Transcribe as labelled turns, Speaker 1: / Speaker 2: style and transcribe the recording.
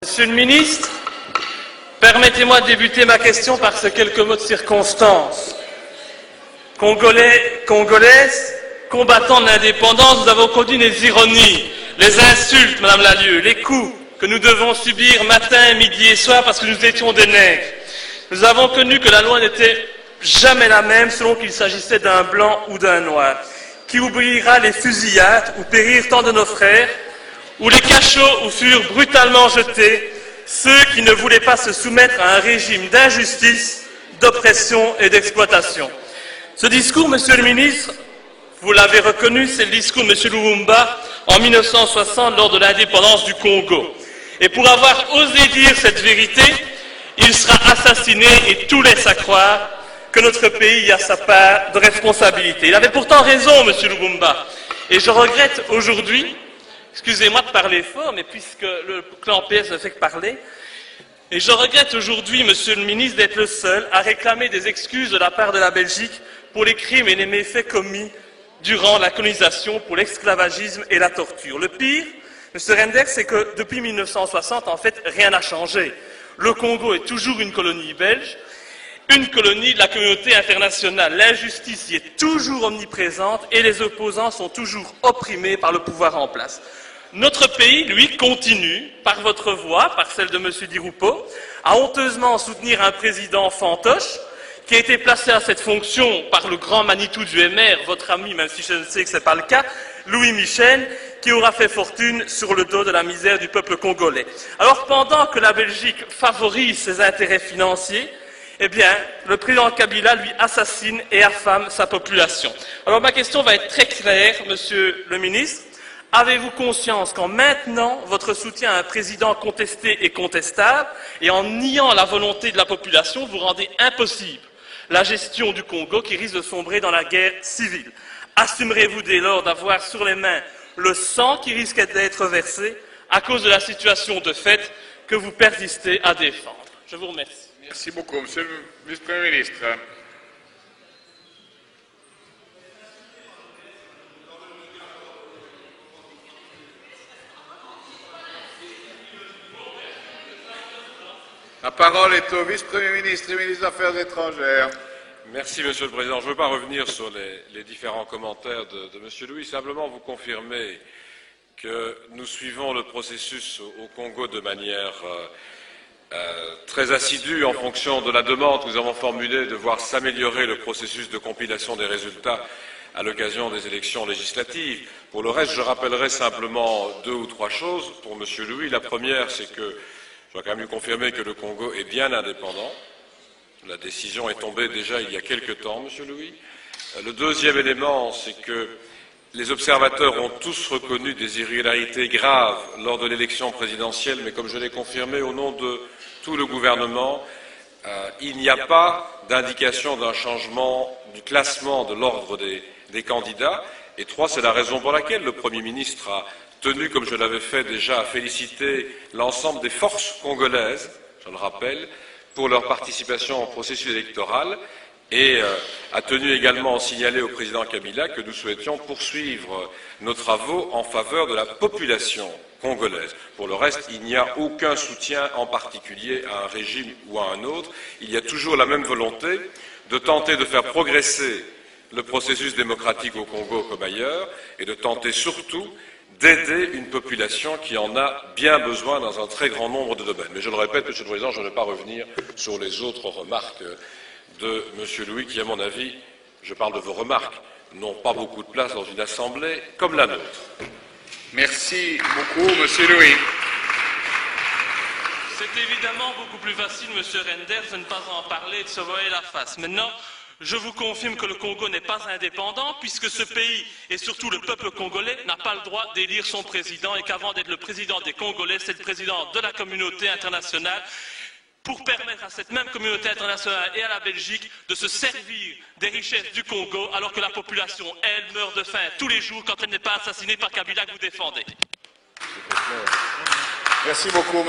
Speaker 1: Monsieur le ministre, permettez-moi de débuter ma question par ces quelques mots de circonstance. Congolais, Congolaises, combattants de l'indépendance, nous avons connu les ironies, les insultes, Madame Lallieu, les coups que nous devons subir matin, midi et soir parce que nous étions des nègres. Nous avons connu que la loi n'était jamais la même selon qu'il s'agissait d'un blanc ou d'un noir. Qui oubliera les fusillades où périrent tant de nos frères, ou les cachots où furent brutalement jetés ceux qui ne voulaient pas se soumettre à un régime d'injustice, d'oppression et d'exploitation. Ce discours, Monsieur le ministre, vous l'avez reconnu, c'est le discours de M. Lumumba en 1960 lors de l'indépendance du Congo. Et pour avoir osé dire cette vérité, il sera assassiné et tout laisse à croire que notre pays a sa part de responsabilité. Il avait pourtant raison, M. Lumumba. Et je regrette aujourd'hui, excusez-moi de parler fort, mais puisque le clan PS ne fait que parler, et je regrette aujourd'hui, Monsieur le ministre, d'être le seul à réclamer des excuses de la part de la Belgique pour les crimes et les méfaits commis durant la colonisation, pour l'esclavagisme et la torture. Le pire, M. Renders, c'est que depuis 1960, en fait, rien n'a changé. Le Congo est toujours une colonie belge, une colonie de la communauté internationale. L'injustice y est toujours omniprésente et les opposants sont toujours opprimés par le pouvoir en place. Notre pays, lui, continue, par votre voix, par celle de M. Di Rupo, à honteusement soutenir un président fantoche qui a été placé à cette fonction par le grand Manitou du MR, votre ami, même si je ne sais que ce n'est pas le cas, Louis Michel, qui aura fait fortune sur le dos de la misère du peuple congolais. Alors, pendant que la Belgique favorise ses intérêts financiers, eh bien, le président Kabila, lui, assassine et affame sa population. Alors, ma question va être très claire, Monsieur le ministre. Avez-vous conscience qu'en maintenant votre soutien à un président contesté et contestable, et en niant la volonté de la population, vous rendez impossible la gestion du Congo qui risque de sombrer dans la guerre civile? Assumerez-vous dès lors d'avoir sur les mains le sang qui risque d'être versé à cause de la situation de fait que vous persistez à défendre? Je vous remercie.
Speaker 2: Merci beaucoup, Monsieur le vice-premier ministre. La parole est au vice-premier ministre et ministre des Affaires étrangères.
Speaker 3: Merci, Monsieur le Président. Je ne veux pas revenir sur les différents commentaires de Monsieur Louis, simplement vous confirmer que nous suivons le processus au Congo de manière très assidue en fonction de la demande que nous avons formulée de voir s'améliorer le processus de compilation des résultats à l'occasion des élections législatives. Pour le reste, je rappellerai simplement 2 ou 3 choses pour Monsieur Louis. La première, c'est que je dois quand même lui confirmer que le Congo est bien indépendant. La décision est tombée déjà il y a quelque temps, Monsieur Louis. Le deuxième élément, c'est que les observateurs ont tous reconnu des irrégularités graves lors de l'élection présidentielle, mais comme je l'ai confirmé au nom de tout le gouvernement, il n'y a pas d'indication d'un changement du classement de l'ordre des candidats. Et 3, c'est la raison pour laquelle le Premier ministre a tenu, comme je l'avais fait déjà, à féliciter l'ensemble des forces congolaises, je le rappelle, pour leur participation au processus électoral et a tenu également à signaler au président Kabila que nous souhaitions poursuivre nos travaux en faveur de la population congolaise. Pour le reste, il n'y a aucun soutien en particulier à un régime ou à un autre. Il y a toujours la même volonté de tenter de faire progresser le processus démocratique au Congo comme ailleurs et de tenter surtout d'aider une population qui en a bien besoin dans un très grand nombre de domaines. Mais je le répète, Monsieur le Président, je ne vais pas revenir sur les autres remarques de Monsieur Louis, qui, à mon avis, je parle de vos remarques, n'ont pas beaucoup de place dans une assemblée comme la nôtre.
Speaker 2: Merci beaucoup, Monsieur Louis.
Speaker 1: C'est évidemment beaucoup plus facile, Monsieur Renders, de ne pas en parler et de se voiler la face. Maintenant, je vous confirme que le Congo n'est pas indépendant, puisque ce pays, et surtout le peuple congolais, n'a pas le droit d'élire son président, et qu'avant d'être le président des Congolais, c'est le président de la communauté internationale, pour permettre à cette même communauté internationale et à la Belgique de se servir des richesses du Congo, alors que la population, elle, meurt de faim tous les jours quand elle n'est pas assassinée par Kabila que vous défendez.
Speaker 2: Merci beaucoup,